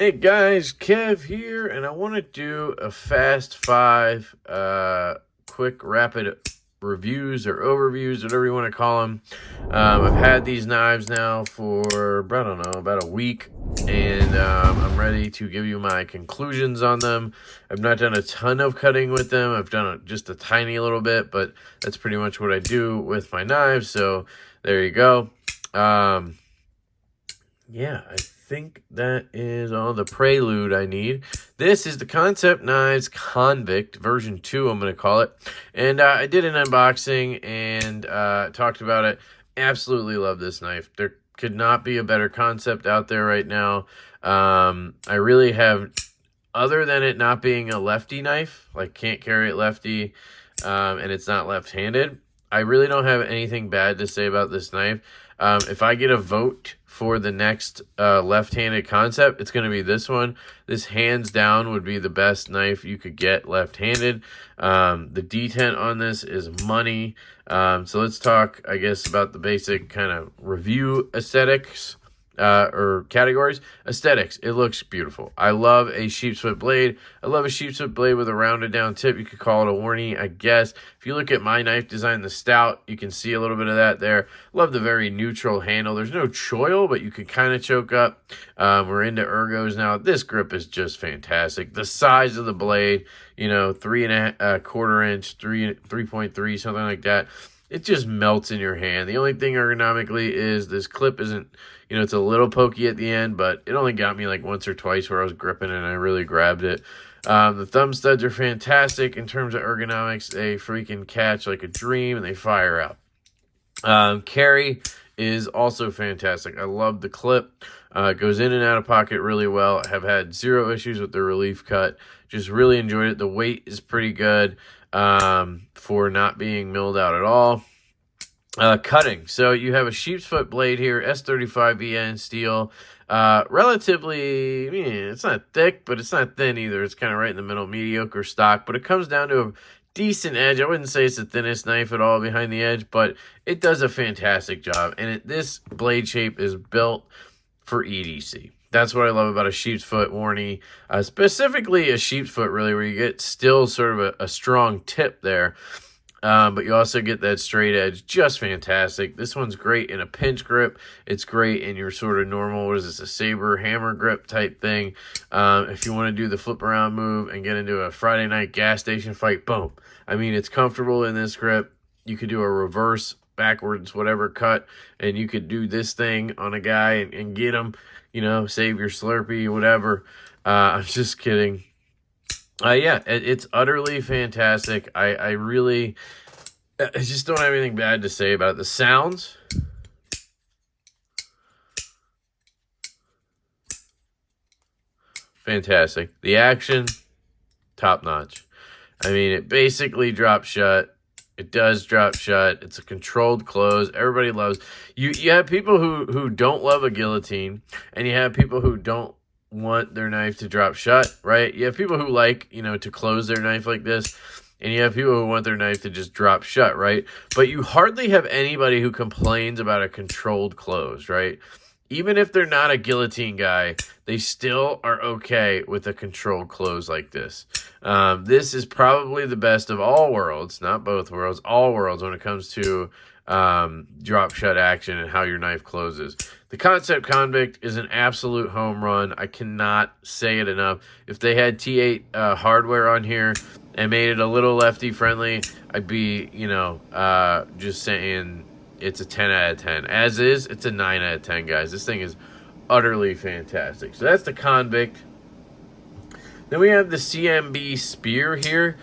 Hey guys, Kev here, and I want to do a fast five, quick rapid reviews or overviews, whatever you want to call them. I've had these knives now for, I don't know, about a week, and I'm ready to give you my conclusions on them. I've not done a ton of cutting with them. I've done just a tiny little bit, but that's pretty much what I do with my knives, so there you go. Yeah, I think that is all the prelude I need. This is the Kansept Knives Convict version 2, I'm going to call it. And I did an unboxing and talked about it. Absolutely love this knife. There could not be a better concept out there right now. I really have, other than it not being a lefty knife, like can't carry it lefty, and it's not left-handed, I really don't have anything bad to say about this knife. If I get a vote for the next left-handed concept, it's going to be this one. This hands down would be the best knife you could get left-handed. The detent on this is money. So let's talk, I guess, about the basic kind of review aesthetics. Or categories. Aesthetics, it looks beautiful. I love a sheep's foot blade. I love a sheep's foot blade with a rounded down tip. You could call it a Warney, I guess. If you look at my knife design, the stout, you can see a little bit of that there. Love the very neutral handle. There's no choil, but you could kind of choke up. We're into ergos now. This grip is just fantastic. The size of the blade, you know, 3.25 inch, 3.3, something like that. It just melts in your hand. The only thing ergonomically is this clip isn't, you know, it's a little pokey at the end, but it only got me like once or twice where I was gripping and I really grabbed it. The thumb studs are fantastic in terms of ergonomics. They freaking catch like a dream and they fire out. Carry is also fantastic. I love the clip. It goes in and out of pocket really well. I have had zero issues with the relief cut. Just really enjoyed it. The weight is pretty good for not being milled out at all. Cutting. So you have a sheep's foot blade here, S35VN steel. Relatively, it's not thick, but it's not thin either. It's kind of right in the middle, mediocre stock, but it comes down to a decent edge. I wouldn't say it's the thinnest knife at all behind the edge, but it does a fantastic job. And this blade shape is built for EDC. That's what I love about a sheep's foot Warney, specifically a sheep's foot, really, where you get still sort of a strong tip there. But you also get that straight edge, just fantastic. This one's great in a pinch grip. It's great in your sort of normal, what is this, a saber hammer grip type thing. If you want to do the flip around move and get into a Friday night gas station fight, boom. I mean, it's comfortable in this grip. You could do a reverse, backwards, whatever cut, and you could do this thing on a guy and get him, you know, save your Slurpee, whatever. I'm just kidding. Yeah, it's utterly fantastic. I just don't have anything bad to say about it. The sounds, fantastic. The action, top notch. I mean, it basically drops shut. It does drop shut. It's a controlled close. Everybody loves. You have people who don't love a guillotine, and you have people who don't want their knife to drop shut, right? You have people who like, you know, to close their knife like this, and you have people who want their knife to just drop shut, right? But you hardly have anybody who complains about a controlled close, right? Even if they're not a guillotine guy, they still are okay with a controlled close like this. This is probably the best of all worlds, not both worlds, all worlds when it comes to drop shut action and how your knife closes. The Kansept Convict is an absolute home run. I cannot say it enough. If they had T8 hardware on here and made it a little lefty friendly, I'd be, you know, just saying it's a 10 out of 10. As is, it's a 9 out of 10, guys. This thing is utterly fantastic. So that's the Convict. Then we have the CMB Spear here.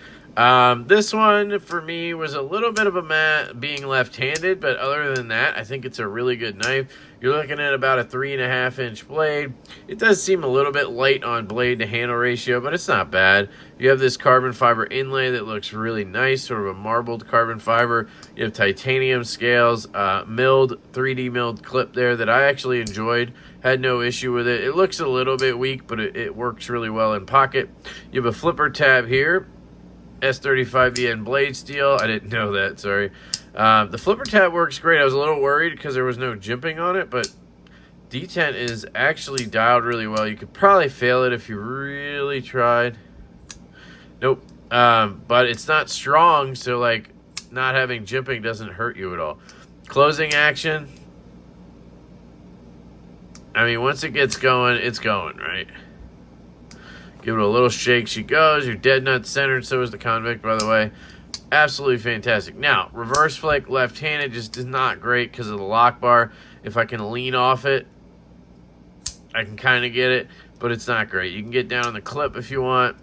This one, for me, was a little bit of a being left-handed, but other than that, I think it's a really good knife. You're looking at about a 3.5 inch blade. It does seem a little bit light on blade to handle ratio, but it's not bad. You have this carbon fiber inlay that looks really nice, sort of a marbled carbon fiber. You have titanium scales, milled, 3D milled clip there that I actually enjoyed. Had no issue with it. It looks a little bit weak, but it works really well in pocket. You have a flipper tab here. S35VN blade steel. I didn't know that, sorry. The flipper tab works great. I was a little worried because there was no jimping on it, but detent is actually dialed really well. You could probably fail it if you really tried. Nope. But it's not strong, so like not having jimping doesn't hurt you at all. Closing action. I mean, once it gets going, it's going, right? Give it a little shake, she goes. You're dead nut centered, so is the Convict, by the way. Absolutely fantastic. Now, reverse flick left-handed just is not great because of the lock bar. If I can lean off it, I can kind of get it, but it's not great. You can get down on the clip if you want,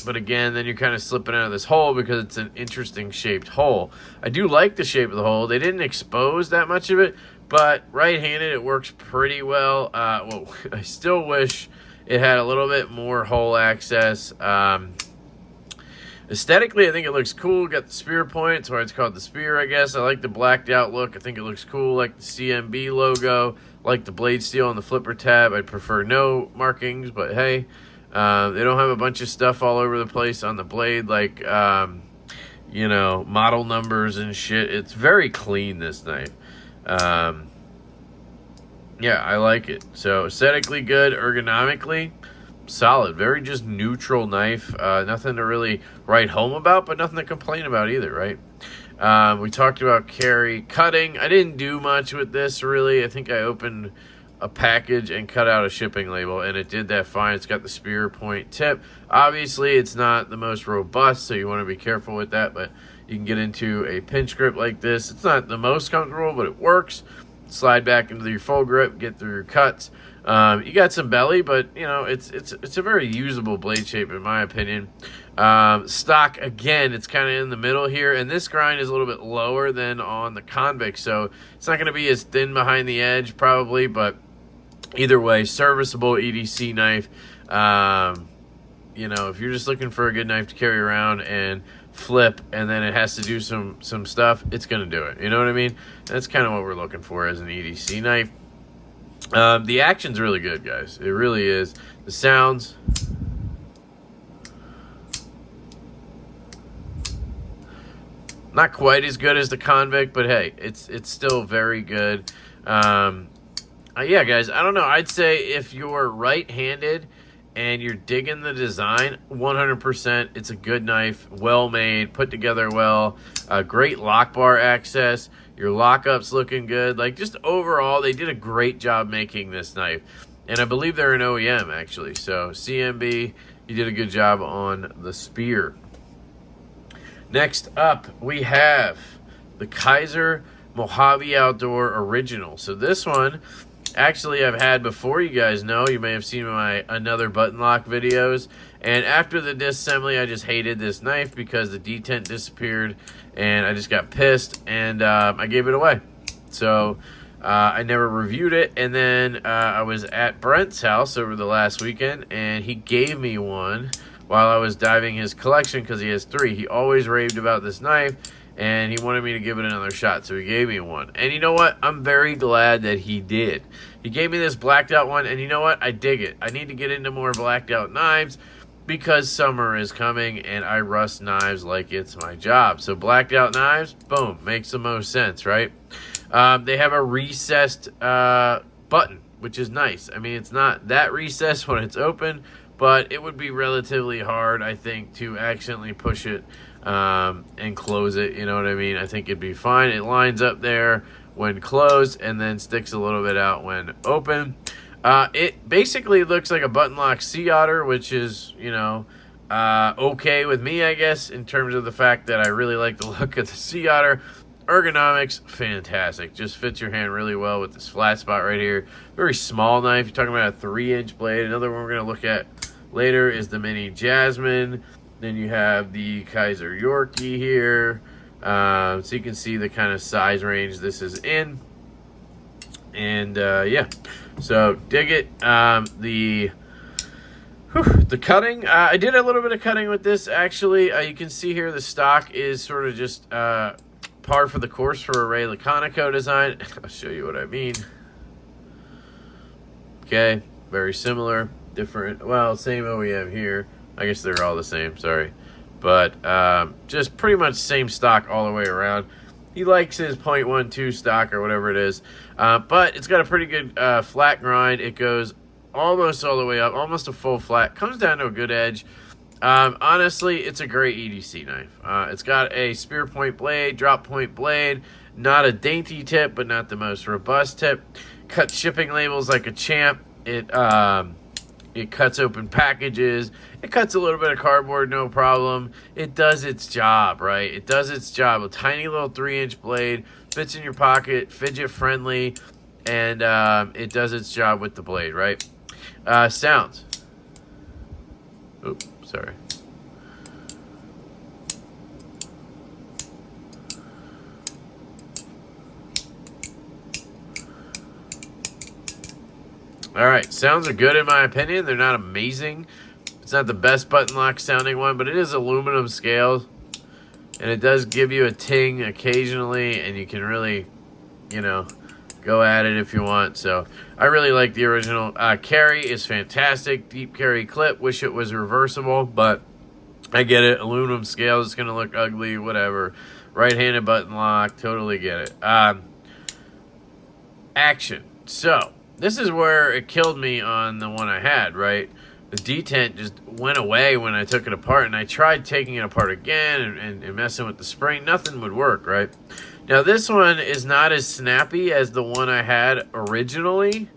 but again, then you're kind of slipping out of this hole because it's an interesting shaped hole. I do like the shape of the hole. They didn't expose that much of it, but right-handed, it works pretty well. Well, I still wish it had a little bit more hole access. Aesthetically, I think it looks cool. Got the spear point. That's why it's called the spear, I guess. I like the blacked out look. I think it looks cool. Like the CMB logo. Like the blade steel on the flipper tab. I'd prefer no markings, but hey. They don't have a bunch of stuff all over the place on the blade, like, you know, model numbers and shit. It's very clean, this knife. Yeah, I like it. So, aesthetically good, ergonomically solid. Very just neutral knife. Nothing to really write home about, but nothing to complain about either, right? We talked about carry cutting. I didn't do much with this, really. I think I opened a package and cut out a shipping label, and it did that fine. It's got the spear point tip. Obviously, it's not the most robust, so you want to be careful with that, but you can get into a pinch grip like this. It's not the most comfortable, but it works. Slide back into your full grip, get through your cuts. You got some belly, but you know it's a very usable blade shape in my opinion. Stock, again, it's kind of in the middle here, and this grind is a little bit lower than on the Convict, so it's not going to be as thin behind the edge probably, but either way, serviceable EDC knife. You know, if you're just looking for a good knife to carry around and flip, and then it has to do some stuff, it's going to do it. You know what I mean? That's kind of what we're looking for as an EDC knife. The action's really good, guys. It really is. The sounds, not quite as good as the Convict, but hey, it's still very good. Yeah, guys, I don't know. I'd say if you're right-handed and you're digging the design, 100%, it's a good knife, well made, put together well, great lock bar access, your lockup's looking good. Like, just overall, they did a great job making this knife. And I believe they're an OEM, actually. So, CMB, you did a good job on the spear. Next up, we have the Kizer Mojave Outdoor Original. So, this one, actually, I've had before, you guys know. You may have seen my another button lock videos. And after the disassembly, I just hated this knife because the detent disappeared. And I just got pissed. And I gave it away. So, I never reviewed it. And then I was at Brent's house over the last weekend. And he gave me one while I was diving his collection because he has 3. He always raved about this knife. And he wanted me to give it another shot, so he gave me one. And you know what? I'm very glad that he did. He gave me this blacked out one, and you know what? I dig it. I need to get into more blacked out knives because summer is coming, and I rust knives like it's my job. So blacked out knives, boom, makes the most sense, right? They have a recessed button, which is nice. I mean, it's not that recessed when it's open, but it would be relatively hard, I think, to accidentally push it and close it, you know what I mean? I think it'd be fine. It lines up there when closed and then sticks a little bit out when open. It basically looks like a button lock Sea Otter, which is, you know, okay with me, I guess, in terms of the fact that I really like the look of the Sea Otter. Ergonomics, fantastic. Just fits your hand really well with this flat spot right here. Very small knife. You're talking about a 3-inch blade. Another one we're going to look at later is the Mini Jasmine. Then you have the Kizer Yorkie here. So you can see the kind of size range this is in. And yeah, so dig it. The cutting, I did a little bit of cutting with this actually. You can see here the stock is sort of just par for the course for a Ray Laconico design. I'll show you what I mean. Okay, very similar, different, well, same OEM here. I guess they're all the same, sorry. But just pretty much same stock all the way around. He likes his .12 stock or whatever it is. But it's got a pretty good flat grind. It goes almost all the way up, almost a full flat. Comes down to a good edge. Honestly, it's a great EDC knife. It's got a spear point blade, drop point blade, not a dainty tip, but not the most robust tip. Cuts shipping labels like a champ. It cuts open packages. It cuts a little bit of cardboard, no problem. It does its job, right? It does its job. A tiny little 3-inch blade, fits in your pocket, fidget friendly, and it does its job with the blade, right? Sounds. Oops, sorry. All right, sounds are good in my opinion. They're not amazing. It's not the best button lock sounding one, but it is aluminum scale, and it does give you a ting occasionally, and you can really, you know, go at it if you want. So I really like the original. Carry is fantastic. Deep carry clip. Wish it was reversible, but I get it. Aluminum scale is going to look ugly, whatever. Right-handed button lock, totally get it. Action. So this is where it killed me on the one I had, right? The detent just went away when I took it apart, and I tried taking it apart again and messing with the spring. Nothing would work, right? Now, this one is not as snappy as the one I had originally,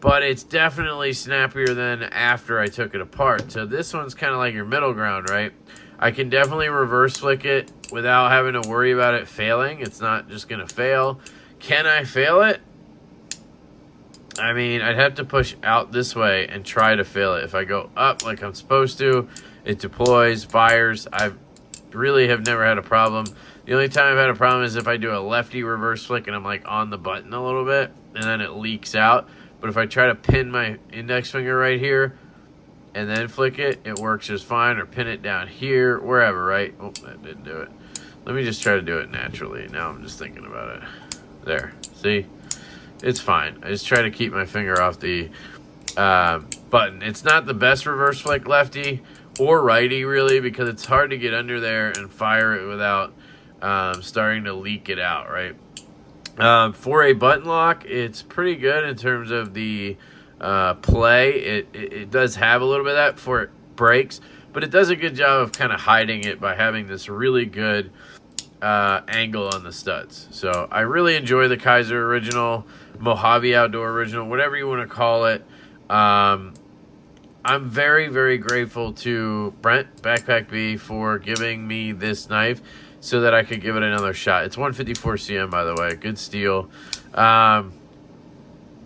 but it's definitely snappier than after I took it apart. So this one's kind of like your middle ground, right? I can definitely reverse flick it without having to worry about it failing. It's not just going to fail. Can I fail it? I mean, I'd have to push out this way and try to fail it. If I go up like I'm supposed to, it deploys, fires. I really have never had a problem. The only time I've had a problem is if I do a lefty reverse flick and I'm like on the button a little bit and then it leaks out. But if I try to pin my index finger right here and then flick it, it works just fine. Or pin it down here, wherever, right? Oh, that didn't do it. Let me just try to do it naturally. Now I'm just thinking about it. There, see? It's fine. I just try to keep my finger off the button. It's not the best reverse flick lefty or righty, really, because it's hard to get under there and fire it without starting to leak it out, right? For a button lock, it's pretty good in terms of the play. It does have a little bit of that before it breaks, but it does a good job of kind of hiding it by having this really good angle on the studs. So I really enjoy the Kizer original, Mojave Outdoor original, whatever you want to call it. I'm very, very grateful to Brent, Backpack B, for giving me this knife so that I could give it another shot. It's 154 CM, by the way. Good steel. And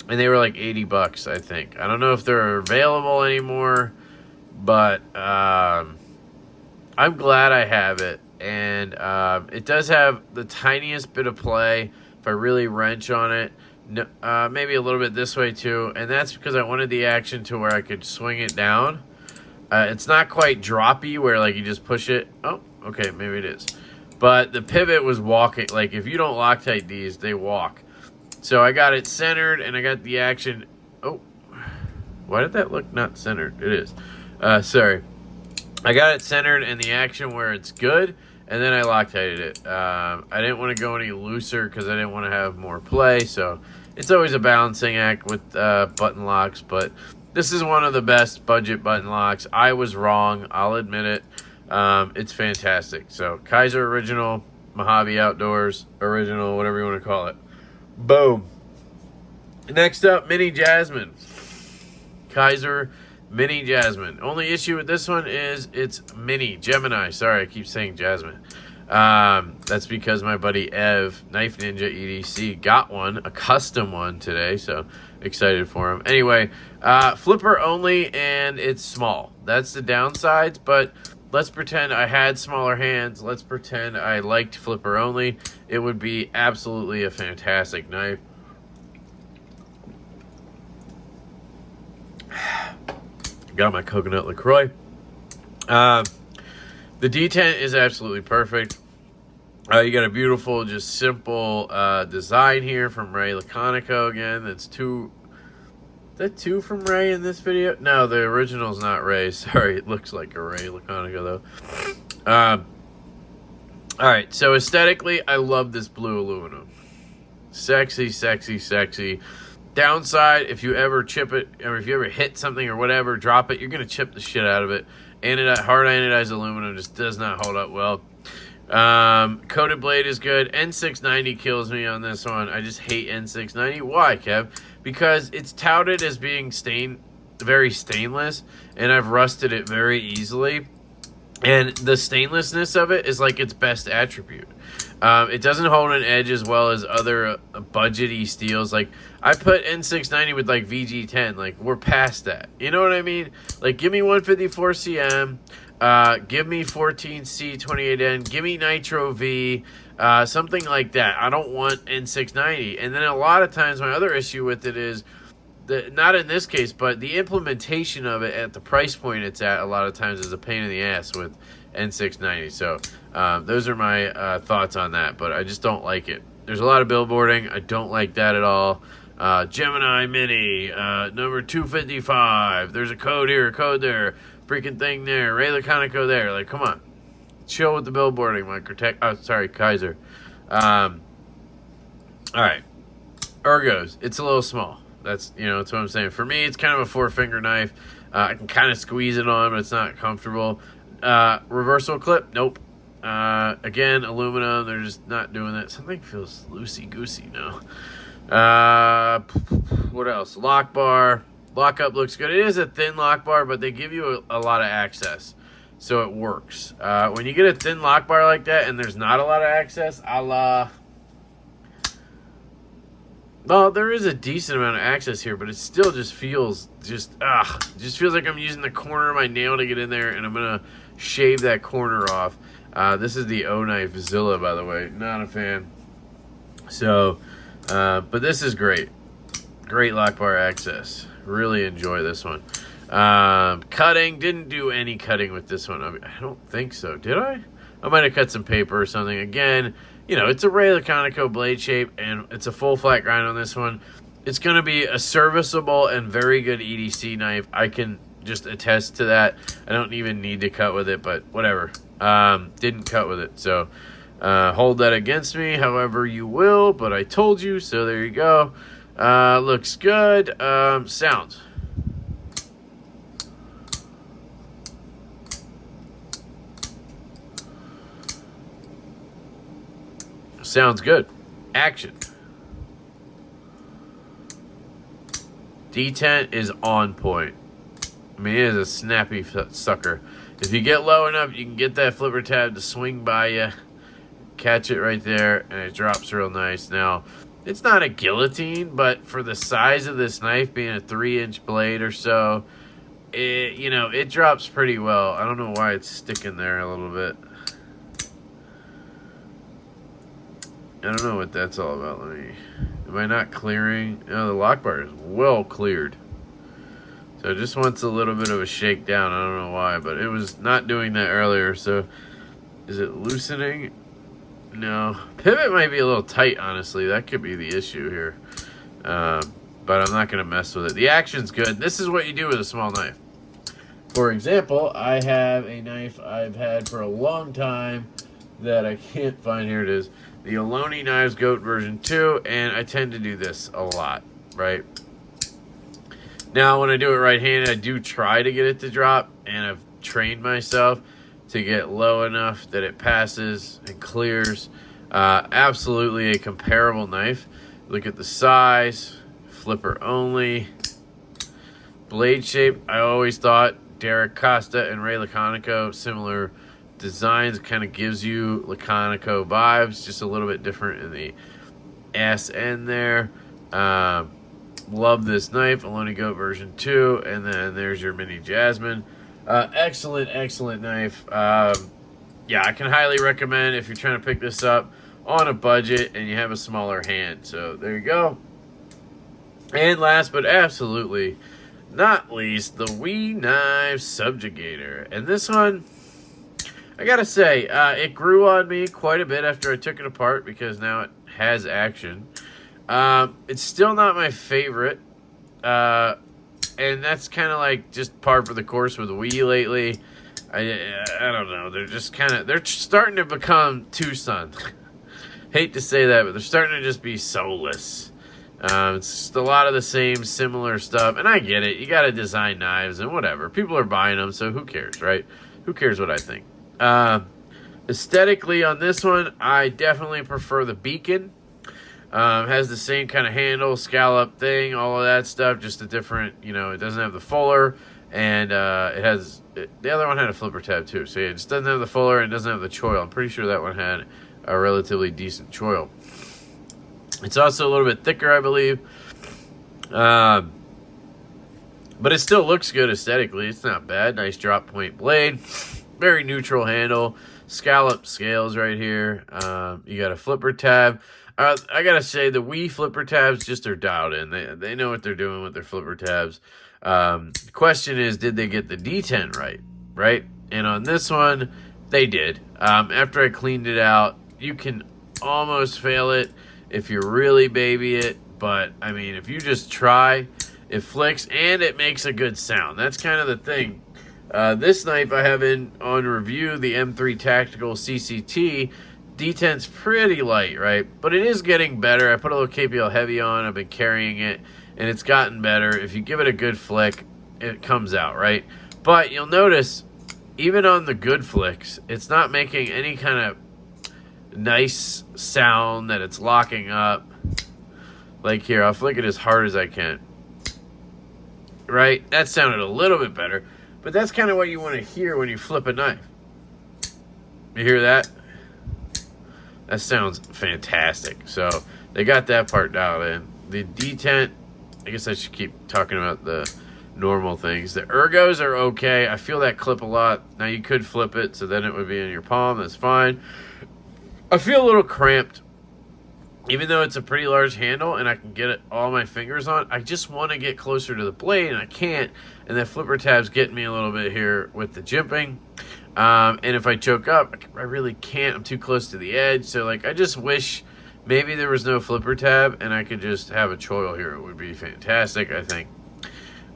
they were like 80 bucks, I think. I don't know if they're available anymore, but I'm glad I have it. And it does have the tiniest bit of play if I really wrench on it. Maybe a little bit this way too, and that's because I wanted the action to where I could swing it down. It's not quite droppy where like you just push it. Oh, okay, maybe it is. But the pivot was walking. Like if you don't Loctite these, they walk. So I got it centered and I got the action. Oh, why did that look not centered? It is. Sorry. I got it centered and the action where it's good, and then I Loctited it. I didn't want to go any looser because I didn't want to have more play, so it's always a balancing act with button locks, but this is one of the best budget button locks. I was wrong. I'll admit it. It's fantastic. So Kizer original, Mojave Outdoors original, whatever you want to call it. Boom. Next up, Mini Jasmine. Kizer Mini Jasmine. Only issue with this one is it's Mini Gemini. Sorry, I keep saying Jasmine. That's because my buddy Ev, Knife Ninja EDC, got one, a custom one today, so excited for him. Anyway, flipper only, and it's small. That's the downsides, but let's pretend I had smaller hands. Let's pretend I liked flipper only. It would be absolutely a fantastic knife. Got my coconut LaCroix. The detent is absolutely perfect. You got a beautiful, just simple design here from Ray Laconico again. That's two. Is that two from Ray in this video? No, the original's not Ray. Sorry, it looks like a Ray Laconico though. All right, so aesthetically, I love this blue aluminum. Sexy, sexy, sexy. Downside, if you ever chip it, or if you ever hit something or whatever, drop it, you're going to chip the shit out of it. Hard anodized aluminum just does not hold up well. Coated blade is good. N690 kills me on this one. I just hate N690. Why, Kev? Because it's touted as being very stainless, and I've rusted it very easily. And the stainlessness of it is like its best attribute. It doesn't hold an edge as well as other budgety steels. Like, I put N690 with like VG10. Like, we're past that. You know what I mean? Like, give me 154 CM. Give me 14C28N. Give me Nitro V. Something like that. I don't want N690. And then a lot of times my other issue with it is, not in this case, but the implementation of it at the price point it's at a lot of times is a pain in the ass with N690. So those are my thoughts on that, but I just don't like it. There's a lot of billboarding. I don't like that at all. Gemini Mini, number 255. There's a code here, a code there, freaking thing there, Ray Laconico there. Like, come on. Chill with the billboarding, Microtech. Oh, sorry, Kizer. All right. Ergos. It's a little small. That's what I'm saying. For me, it's kind of a 4-finger knife. I can kind of squeeze it on, but it's not comfortable. Reversal clip, nope. Again, aluminum, they're just not doing that. Something feels loosey-goosey now. What else? Lock bar. Lockup looks good. It is a thin lock bar, but they give you a lot of access, so it works. When you get a thin lock bar like that and there's not a lot of access, a la... Well, there is a decent amount of access here, but it still just feels just feels like I'm using the corner of my nail to get in there, and I'm gonna shave that corner off. This is the O Knife Zilla, by the way. Not a fan. So, but this is great. Great lock bar access. Really enjoy this one. Cutting, didn't do any cutting with this one. I don't think so. Did I? I might have cut some paper or something. Again, it's a Ray Laconico blade shape, and it's a full flat grind on this one. It's going to be a serviceable and very good EDC knife. I can just attest to that. I don't even need to cut with it, but whatever. Didn't cut with it, so hold that against me however you will, but I told you, so there you go. Looks good. Sounds. Sounds good. Action. Detent is on point. I mean, it is a snappy sucker. If you get low enough, you can get that flipper tab to swing by you, catch it right there, and it drops real nice. Now, it's not a guillotine, but for the size of this knife, being a 3-inch blade or so, it drops pretty well. I don't know why it's sticking there a little bit. I don't know what that's all about. Am I not clearing? No, the lock bar is well cleared. So it just wants a little bit of a shakedown. I don't know why, but it was not doing that earlier. So is it loosening? No. Pivot might be a little tight, honestly. That could be the issue here. But I'm not going to mess with it. The action's good. This is what you do with a small knife. For example, I have a knife I've had for a long time that I can't find. Here it is. The Ohlone Knives Goat version 2, and I tend to do this a lot, right? Now, when I do it right-handed, I do try to get it to drop, and I've trained myself to get low enough that it passes and clears. Absolutely a comparable knife. Look at the size, flipper only. Blade shape, I always thought Derek Costa and Ray Laconico, similar designs, kind of gives you Laconico vibes, just a little bit different in the ass end there. Love this knife, Ohlone Goat version 2, and then there's your Mini Jasmine. Excellent knife. Yeah, I can highly recommend if you're trying to pick this up on a budget and you have a smaller hand. So there you go. And last but absolutely not least, the Wii Knife Subjugator. And this one, I gotta say, it grew on me quite a bit after I took it apart because now it has action. It's still not my favorite, and that's kind of like just par for the course with Wii lately. I don't know. They're just they're starting to become Tucson. Hate to say that, but they're starting to just be soulless. It's just a lot of the same similar stuff, and I get it. You got to design knives and whatever. People are buying them, so who cares, right? Who cares what I think? Aesthetically on this one, I definitely prefer the Beacon. Has the same kind of handle, scallop thing, all of that stuff, just a different, it doesn't have the fuller, and the other one had a flipper tab too, so yeah, it just doesn't have the fuller and doesn't have the choil. I'm pretty sure that one had a relatively decent choil. It's also a little bit thicker, I believe, but it still looks good aesthetically. It's not bad. Nice drop point blade, very neutral handle, scallop scales right here. You got a flipper tab. I gotta say, the Wii flipper tabs just are dialed in. They know what they're doing with their flipper tabs. The question is, did they get the detent right? And on this one, they did. After I cleaned it out, you can almost fail it if you really baby it. But, I mean, if you just try, it flicks and it makes a good sound. That's kind of the thing. This knife I have on review, the M3 Tactical CCT. Detent's pretty light, right? But it is getting better. I put a little KPL heavy on. I've been carrying it, and it's gotten better. If you give it a good flick, it comes out, right? But you'll notice, even on the good flicks, it's not making any kind of nice sound that it's locking up. Like here, I'll flick it as hard as I can. Right? That sounded a little bit better. But that's kind of what you want to hear when you flip a knife. You hear that? That sounds fantastic. So they got that part dialed in. The detent, I guess I should keep talking about the normal things. The ergos are okay. I feel that clip a lot. Now you could flip it, so then it would be in your palm. That's fine. I feel a little cramped. Even though it's a pretty large handle and I can get all my fingers on, I just want to get closer to the blade and I can't. And that flipper tab's getting me a little bit here with the jimping. And if I choke up, I really can't. I'm too close to the edge. So, like, I just wish maybe there was no flipper tab and I could just have a choil here. It would be fantastic, I think.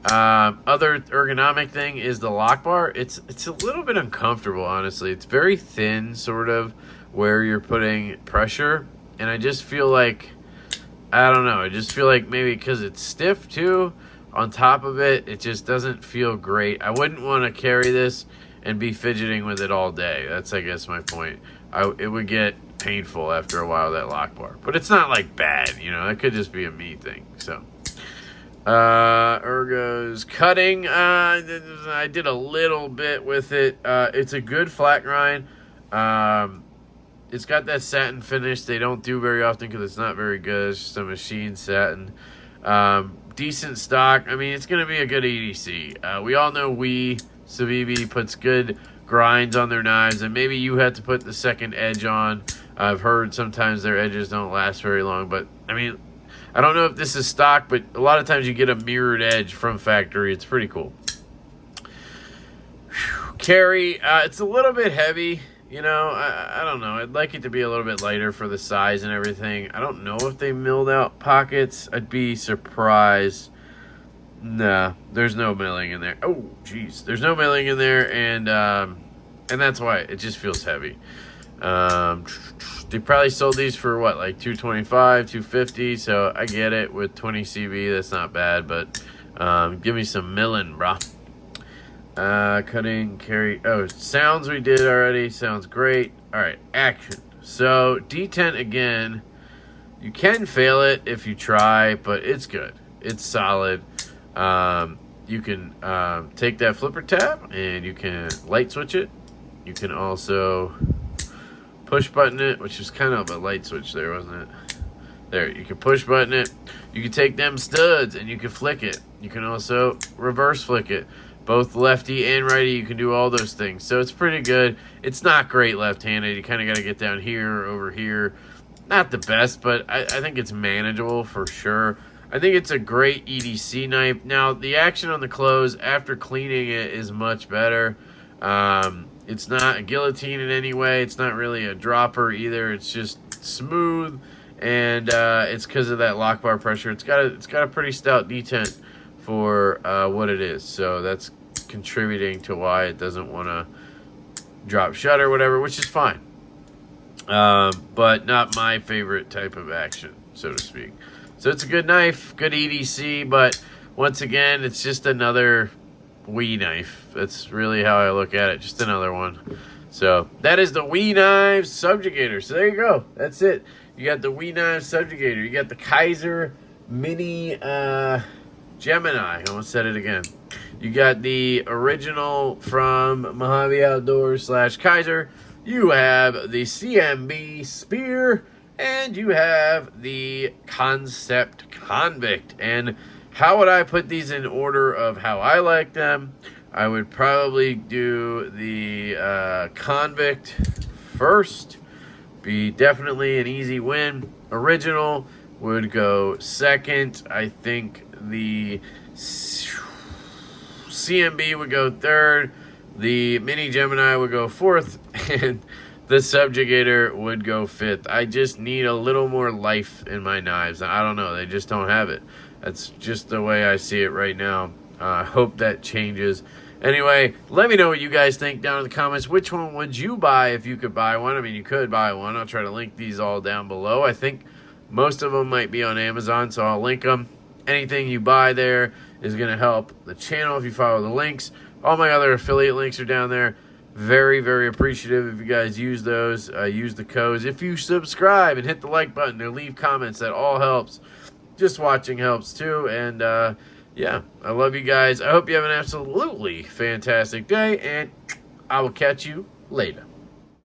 Other ergonomic thing is the lock bar. It's a little bit uncomfortable, honestly. It's very thin, sort of, where you're putting pressure. And I just feel like, I don't know, I just feel like maybe because it's stiff, too, on top of it, it just doesn't feel great. I wouldn't want to carry this and be fidgeting with it all day. That's, I guess, my point. It would get painful after a while, that lock bar. But it's not, like, bad, It could just be a me thing, so. Ergos. Cutting, I did a little bit with it. It's a good flat grind. It's got that satin finish. They don't do very often because it's not very good. It's just a machine satin. Decent stock. I mean, it's going to be a good EDC. We all know Wii Subjugator puts good grinds on their knives, and maybe you have to put the second edge on. I've heard sometimes their edges don't last very long, but I mean, I don't know if this is stock, but a lot of times you get a mirrored edge from factory. It's pretty cool. Carry, it's a little bit heavy. I don't know. I'd like it to be a little bit lighter for the size and everything. I don't know if they milled out pockets. I'd be surprised. Nah, there's no milling in there. Oh, jeez. There's no milling in there, and that's why it just feels heavy. They probably sold these for, what, like $225, $250, so I get it. With 20 CB, that's not bad, but give me some milling, brah. Cutting, carry. Oh, sounds we did already. Sounds great. All right, action. So, detent again. You can fail it if you try, but it's good. It's solid. You can take that flipper tab and you can light switch it. You can also push button it, which is kind of a light switch there, wasn't it? There, you can push button it. You can take them studs and you can flick it. You can also reverse flick it. Both lefty and righty, you can do all those things. So it's pretty good. It's not great left-handed. You kind of got to get down here, over here. Not the best, but I think it's manageable for sure. I think it's a great EDC knife. Now, the action on the close after cleaning it is much better. It's not a guillotine in any way. It's not really a dropper either. It's just smooth, and it's because of that lock bar pressure. It's got a pretty stout detent for what it is, so that's contributing to why it doesn't want to drop shutter, whatever, which is fine. But not my favorite type of action, so to speak. So it's a good knife, good EDC, but once again, it's just another Wii knife. That's really how I look at it, just another one. So that is the Wii Knife Subjugator. So there you go. That's it. You got the Wii Knife Subjugator. You got the Kizer Mini Gemini. I almost said it again. You got the original from Mojave Outdoors / Kizer. You have the CMB Spear. And you have the Kansept Convict. And how would I put these in order of how I like them? I would probably do the Convict first. Be definitely an easy win. Original would go second. I think the CMB would go third. The Mini Gemini would go fourth. And the Subjugator would go fifth. I just need a little more life in my knives. I don't know. They just don't have it. That's just the way I see it right now. I hope that changes. Anyway, let me know what you guys think down in the comments. Which one would you buy if you could buy one? I mean, you could buy one. I'll try to link these all down below. I think most of them might be on Amazon, so I'll link them. Anything you buy there is going to help the channel if you follow the links. All my other affiliate links are down there. Very, very appreciative if you guys use those. Use the codes. If you subscribe and hit the like button or leave comments, that all helps. Just watching helps too. And yeah, I love you guys. I hope you have an absolutely fantastic day, and I will catch you later.